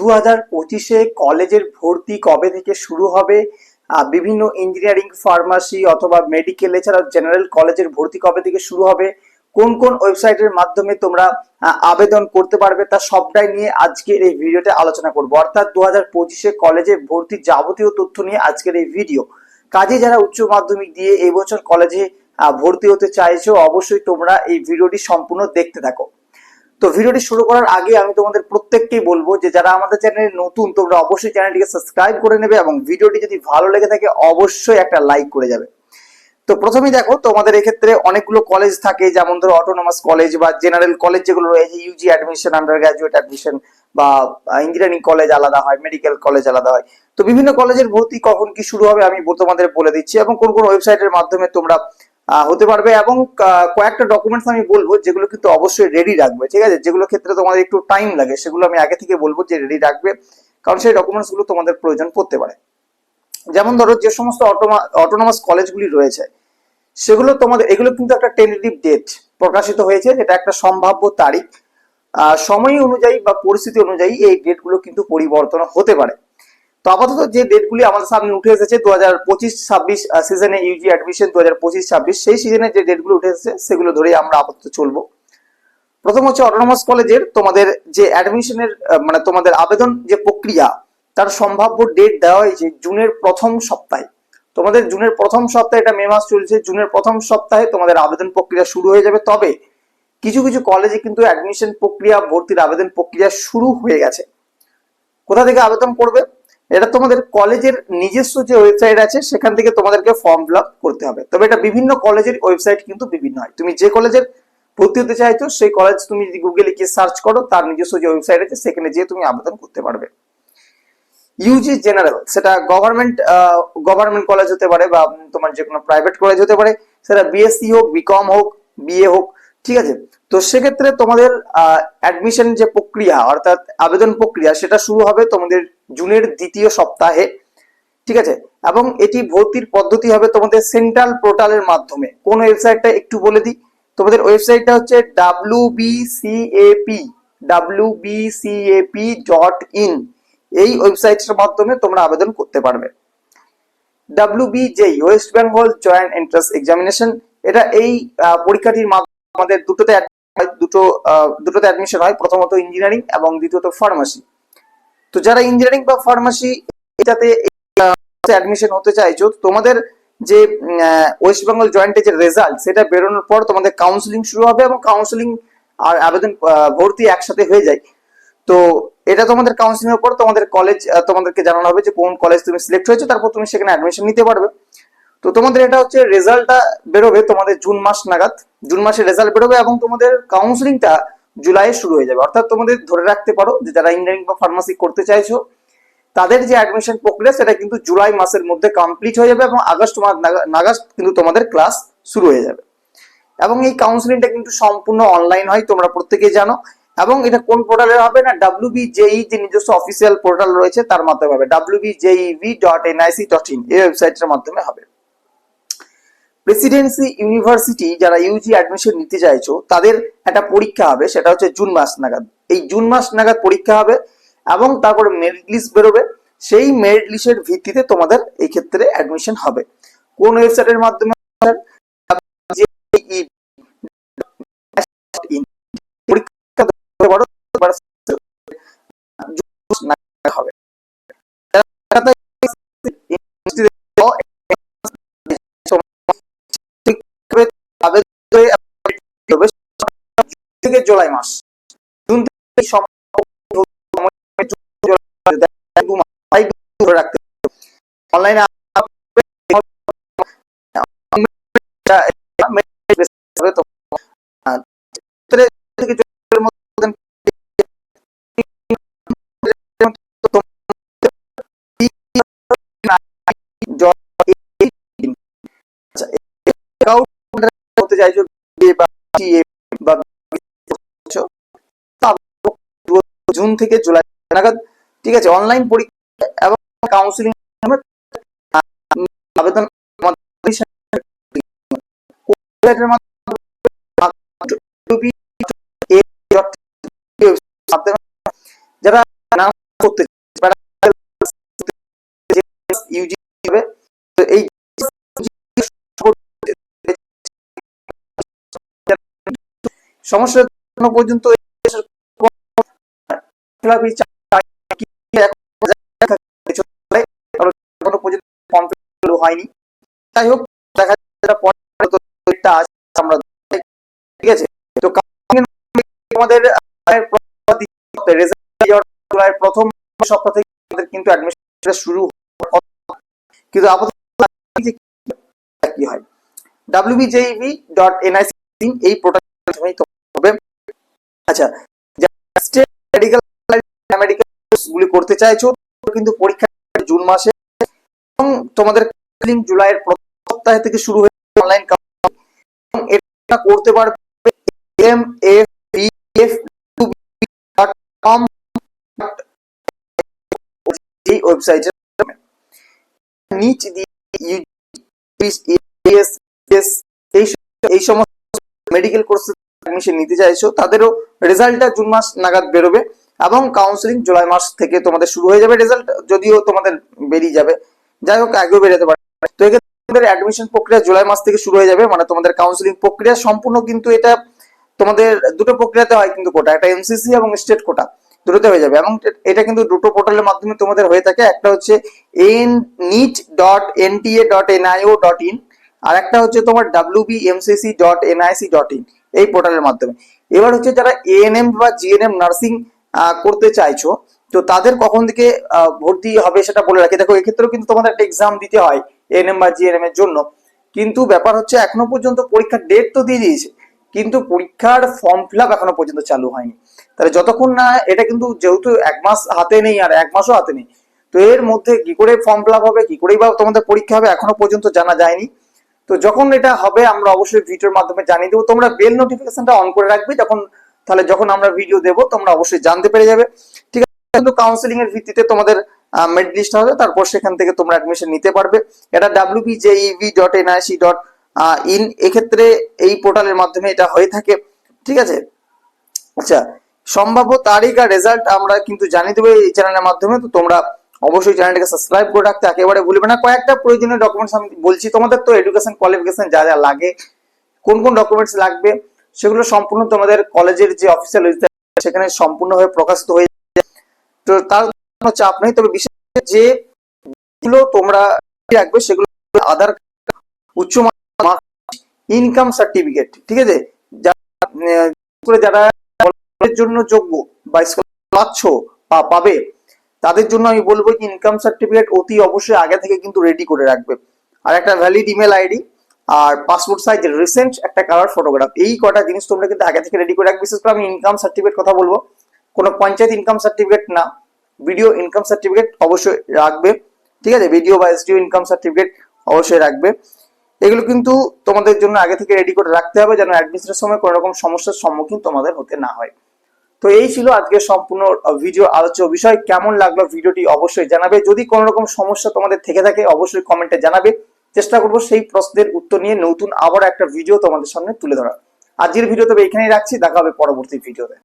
2025-এ কলেজের ভর্তি কবে থেকে শুরু হবে, বিভিন্ন ইঞ্জিনিয়ারিং, ফার্মাসি অথবা মেডিকেল এছাড়া জেনারেল কলেজের ভর্তি কবে থেকে শুরু হবে, কোন কোন ওয়েবসাইটের মাধ্যমে তোমরা আবেদন করতে পারবে, তা সবটাই নিয়ে আজকের এই ভিডিওতে আলোচনা করব। অর্থাৎ 2025-এ কলেজে ভর্তি যাবতীয় তথ্য নিয়ে আজকের এই ভিডিও। কাজে যারা উচ্চ মাধ্যমিক দিয়ে এই বছর কলেজে ভর্তি হতে চাইছো, অবশ্যই তোমরা এই ভিডিওটি সম্পূর্ণ দেখতে থাকো। তো ভিডিওটি শুরু করার আগে আমি তোমাদের প্রত্যেককেই বলবো যে যারা আমাদের চ্যানেলে নতুন, তোমরা অবশ্যই চ্যানেলটিকে সাবস্ক্রাইব করে নেবে এবং ভিডিওটি যদি ভালো লেগে থাকে অবশ্যই একটা লাইক করে যাবে। তো প্রথমেই দেখো, তোমাদের এক্ষেত্রে অনেকগুলো কলেজ থাকে, যেমন ধরো অটোনমাস কলেজ বা জেনারেল কলেজ যেগুলো রয়েছে, Yuji admission, under graduate admission বা ইঞ্জিনিয়ারিং কলেজ আলাদা হয়, মেডিকেল কলেজ আলাদা হয়। তো বিভিন্ন কলেজের ভর্তি কখন কি শুরু হবে আমি তোমাদের বলে দিচ্ছি এবং কোন কোন ওয়েবসাইটের মাধ্যমে তোমরা হতে পারবে এবং কয়েকটা ডকুমেন্টস আমি বলবো যেগুলো কিন্তু অবশ্যই রেডি রাখবে, ঠিক আছে? যেগুলো ক্ষেত্রে তোমাদের একটু টাইম লাগে সেগুলো আমি আগে থেকে বলবো যে রেডি রাখবে, কারণ সেই ডকুমেন্টস গুলো তোমাদের প্রয়োজন পড়তে পারে। যেমন ধরো, যে সমস্ত অটোনমাস কলেজগুলি রয়েছে সেগুলো তোমাদের, এগুলো কিন্তু একটা টেন্টেটিভ ডেট প্রকাশিত হয়েছে, যেটা একটা সম্ভাব্য তারিখ। সময় অনুযায়ী বা পরিস্থিতি অনুযায়ী এই ডেটগুলো কিন্তু পরিবর্তন হতে পারে। তো আপাতত যে ডেটগুলি আমাদের সামনে উঠে এসেছে 2025-26 সিজনে, ইউজি অ্যাডমিশন 2025-26 সেই সিজনে যে ডেটগুলো উঠে এসেছে সেগুলো ধরেই আমরা আপাতত চলবো। প্রথম হচ্ছে অটোনমাস কলেজের তোমাদের যে অ্যাডমিশনের মানে তোমাদের আবেদন যে প্রক্রিয়া, তার সম্ভাব্য ডেট দেওয়া হয়েছে জুনের প্রথম সপ্তাহে। তোমাদের জুনের প্রথম সপ্তাহে, এটা মে মাস চলছে, জুনের প্রথম সপ্তাহে তোমাদের আবেদন প্রক্রিয়া শুরু হয়ে যাবে। তবে কিছু কিছু কলেজে কিন্তু অ্যাডমিশন প্রক্রিয়া, ভর্তির আবেদন প্রক্রিয়া শুরু হয়ে গেছে। কোথা থেকে আবেদন করবে? এটা তোমাদের কলেজের নিজস্ব যে ওয়েবসাইট আছে সেখান থেকে তোমাদেরকে ফর্ম ফিল আপ করতে হবে। তবে এটা বিভিন্ন কলেজের ওয়েবসাইট কিন্তু বিভিন্ন হয়। তুমি যে কলেজের ভর্তি হতে চাইছো সেই কলেজ তুমি যদি গুগলে গিয়ে সার্চ করো, তার নিজস্ব যে ওয়েবসাইট আছে সেখানে গিয়ে তুমি আবেদন করতে পারবে। ইউজি জেনারেল, সেটা গভর্নমেন্ট কলেজ হতে পারে বা তোমার যে কোনো প্রাইভেট কলেজ হতে পারে, সেটা বিএসসি হোক, বিকম হোক, বিএ হোক, ঠিক আছে? তো সেক্ষেত্রে তোমাদের অ্যাডমিশন যে প্রক্রিয়া অর্থাৎ আবেদন প্রক্রিয়া সেটা শুরু হবে তোমাদের জুনের দ্বিতীয় সপ্তাহে, ঠিক আছে? এবং এটি ভর্তির পদ্ধতি হবে তোমাদের সেন্ট্রাল পোর্টালের মাধ্যমে। কোন ওয়েবসাইটটা একটু বলে দিই, তোমাদের ওয়েবসাইটটা হচ্ছে wbcap.in। এই ওয়েবসাইটের মাধ্যমে তোমরা আবেদন করতে পারবে। WBJEE, West Bengal joint entrance examination, এটা এই পরীক্ষাটির মাধ্যমে আমাদের দুটোতে অ্যাডমিশন হয়, প্রথমত ইঞ্জিনিয়ারিং এবং দ্বিতীয়ত ফার্মাসি। তো যারা ইঞ্জিনিয়ারিং বা ফার্মাসি এটাতে অ্যাডমিশন হতে চাইছো, তোমাদের যে ওয়েস্ট বেঙ্গল জয়েন্টের যে রেজাল্ট সেটা বেরোনোর পর তোমাদের কাউন্সিলিং শুরু হবে এবং কাউন্সিলিং আর আবেদন ভর্তি একসাথে হয়ে যায়। তো এটা তোমাদের কাউন্সিলিং এর পর তোমাদের কলেজ তোমাদেরকে জানানো হবে যে কোন কলেজ তুমি সিলেক্ট হয়েছো, তারপর তুমি সেখানে অ্যাডমিশন নিতে পারবে। তো তোমাদের এটা হচ্ছে রেজাল্টটা বেরোবে তোমাদের জুন মাস নাগাদ, জুন মাসে রেজাল্ট বেরোবে এবং তোমাদের কাউন্সিলিংটা জুলাইয়ে শুরু হয়ে যাবে। অর্থাৎ তোমাদের ধরে রাখতে পারো যে যারা ইঞ্জিনিয়ারিং বা ফার্মাসি করতে চাইছো তাদের যে অ্যাডমিশন প্রক্রিয়া সেটা কিন্তু জুলাই মাসের মধ্যে কমপ্লিট হয়ে যাবে এবং আগস্ট মাস নাগাদ কিন্তু তোমাদের ক্লাস শুরু হয়ে যাবে। এবং এই কাউন্সিলিংটা কিন্তু সম্পূর্ণ অনলাইন হয়, তোমরা প্রত্যেকেই জানো। এবং এটা কোন পোর্টালে হবে না, WBJEE যে নিজস্ব অফিসিয়াল পোর্টাল রয়েছে তার মাধ্যমে হবে, wbjeev.nic.in এই ওয়েবসাইটের মাধ্যমে হবে। প্রেসিডেন্সি ইউনিভার্সিটি যারা ইউজি অ্যাডমিশন নিতে চাইছো তাদের একটা পরীক্ষা হবে, সেটা হচ্ছে জুন মাস নাগাদ। এই জুন মাস নাগাদ পরীক্ষা হবে এবং তারপরে মেরিট লিস্ট বেরোবে। সেই মেরিট লিস্টের ভিত্তিতে তোমাদের এই ক্ষেত্রে অ্যাডমিশন হবে। কোন ওয়েবসাইটের মাধ্যমে? হবে থেকে জুলাই মাস, জুন থেকে রাখতে অনলাইনে হতে চাইছো জুন থেকে জুলাই নাগাদ, ঠিক আছে? অনলাইন পরীক্ষা এবং কাউন্সিলিং আবেদন যারা করতে ইউজি হবে। তো এই সমস্যা এখনো পর্যন্ত এখনো পর্যন্ত ফর্ম হয়নি। যাই হোক, দেখা যাচ্ছে পরেরটা আছে আমরা, ঠিক আছে। তো আমাদের রেজাল্ট প্রথম সপ্তাহ থেকে আমাদের কিন্তু অ্যাডমিশন শুরু, কিন্তু আপাতত কি হয় wbjev.nic এই পোর্টালের মাধ্যমেই হবে। আচ্ছা, স্টেট মেডিকেল মেডিকেল গুলি করতে চাইছো কিন্তু পরীক্ষা জুন মাসে, এবং তোমাদের জুলাইয়ের প্রথম সপ্তাহ থেকে শুরু হয়ে অনলাইন, এটা করতে পারবে mafbf.com এই ওয়েবসাইটে নিচ দিয়ে এই সমস্ত মেডিকেল কোর্সে অ্যাডমিশন নিতে চাইছো তাদেরও রেজাল্টটা জুন মাস নাগাদ বেরোবে, এবং কাউন্সিলিং জুলাই মাস থেকে তোমাদের শুরু হয়ে যাবে। রেজাল্ট যদিও তোমাদের বেরিয়ে যাবে, যাই হোক আগেও বেরোতে পারে। তো এক্ষেত্রে অ্যাডমিশন প্রক্রিয়া জুলাই মাস থেকে শুরু হয়ে যাবে, মানে তোমাদের কাউন্সিলিং প্রক্রিয়া সম্পূর্ণ, কিন্তু এটা তোমাদের দুটো প্রক্রিয়াতে হয় কিন্তু কোটা, একটা এমসিসি এবং স্টেট কোটা দুটোতে হয়ে যাবে, এবং এটা কিন্তু দুটো পোর্টালের মাধ্যমে তোমাদের হয়ে থাকে। একটা হচ্ছে neet.nta.nio.in আর একটা হচ্ছে তোমার wbmcc.nic.in এই পোর্টালের মাধ্যমে। এবার হচ্ছে যারা এএনএম বা জিএনএম নার্সিং করতে চাইছো, তো তাদের কখন থেকে ভর্তি হবে সেটা বলে রাখি। দেখো, এক্ষেত্রেও কিন্তু তোমাদের একটা এক্সাম দিতে হয় এএনএম বা জিএনএম এর জন্য, কিন্তু ব্যাপার হচ্ছে এখনো পর্যন্ত পরীক্ষার ডেট তো দিয়ে দিয়েছে, কিন্তু পরীক্ষার ফর্ম ফিল আপ এখনো পর্যন্ত চালু হয়নি। তাহলে যতক্ষণ না এটা, কিন্তু যেহেতু এক মাস হাতে নেই আর এক মাসও হাতে নেই, তো এর মধ্যে কি করে ফর্ম ফিল আপ হবে, কি করেই বা তোমাদের পরীক্ষা হবে এখনো পর্যন্ত জানা যায়নি। তো যখন এটা হবে আমরা অবশ্যই ভিডিওর মাধ্যমে জানিয়ে দেবো। তোমরা বেল নোটিফিকেশনটা অন করে রাখবে, তাহলে যখন আমরা ভিডিও দেবো তোমরা অবশ্যই জানতে পেরে যাবে, ঠিক আছে। কিন্তু কাউন্সিলিং এর ভিত্তিতে তোমাদের মেরিট লিস্ট হবে, তারপর সেখান থেকে তোমরা অ্যাডমিশন নিতে পারবে। এটা wbjev.nic.in এক্ষেত্রে এই পোর্টালের মাধ্যমে এটা হয়ে থাকে, ঠিক আছে। আচ্ছা, সম্ভাব্য তারিখ আর রেজাল্ট আমরা কিন্তু জানিয়ে দেবো এই চ্যানেলের মাধ্যমে। তো তোমরা অবশ্যই চ্যানেলটাকে সাবস্ক্রাইব করে রাখতে একেবারে ভুলবে না। কয়েকটা প্রয়োজনীয় ডকুমেন্টস আমি বলছি তোমাদের। তো এডুকেশন কোয়ালিফিকেশন যা যা লাগে, কোন কোন ডকুমেন্টস লাগবে, সেগুলো সম্পূর্ণ তোমাদের কলেজের যে অফিসিয়াল ওয়েবসাইট সেখানে সম্পূর্ণভাবে প্রকাশিত হয়ে যায়। তো তার কোনো চাপ নেই, তবে বিশেষ যে গুলো তোমরা রাখবে সেগুলো আধার কার্ড, উচ্চ মাধ্যমিক, ইনকাম সার্টিফিকেট, ঠিক আছে। যারা কলেজের জন্য যোগ্য বা স্কলারশিপ পাচ্ছ বা পাবে, তাদের জন্য আমি বলবো যে ইনকাম সার্টিফিকেট অতি অবশ্যই আগে থেকে কিন্তু রেডি করে রাখবে, আর একটা ভ্যালিড ইমেল আইডি, আর পাসপোর্ট সাইজ রিসেন্ট একটা কালার ফটোগ্রাফ, এই কটা জিনিস তোমরা কিন্তু আগে থেকে রেডি করে রাখবে। বিশেষ করে আমি ইনকাম সার্টিফিকেট কথা বলবো, কোনো পঞ্চায়েত ইনকাম সার্টিফিকেট না, ভিডিও ইনকাম সার্টিফিকেট অবশ্যই রাখবে, ঠিক আছে। ভিডিও বা এসডিও ইনকাম সার্টিফিকেট অবশ্যই রাখবে। এগুলো কিন্তু তোমাদের জন্য আগে থেকে রেডি করে রাখতে হবে, যেন অ্যাডমিশনের সময় কোনো রকম সমস্যার সম্মুখীন তোমাদের হতে না হয়। তো এই ছিল আজকে সম্পূর্ণ ভিডিও আলোচ্য বিষয়। কেমন লাগলো ভিডিওটি অবশ্যই জানাবে। যদি কোনো রকম সমস্যা তোমাদের থেকে থাকে অবশ্যই কমেন্টে জানাবে, চেষ্টা করবো সেই প্রশ্নের উত্তর নিয়ে নতুন আবার একটা ভিডিও তোমাদের সামনে তুলে ধরা। আজকের ভিডিও তবে এখানেই রাখছি, দেখা হবে পরবর্তী ভিডিওতে।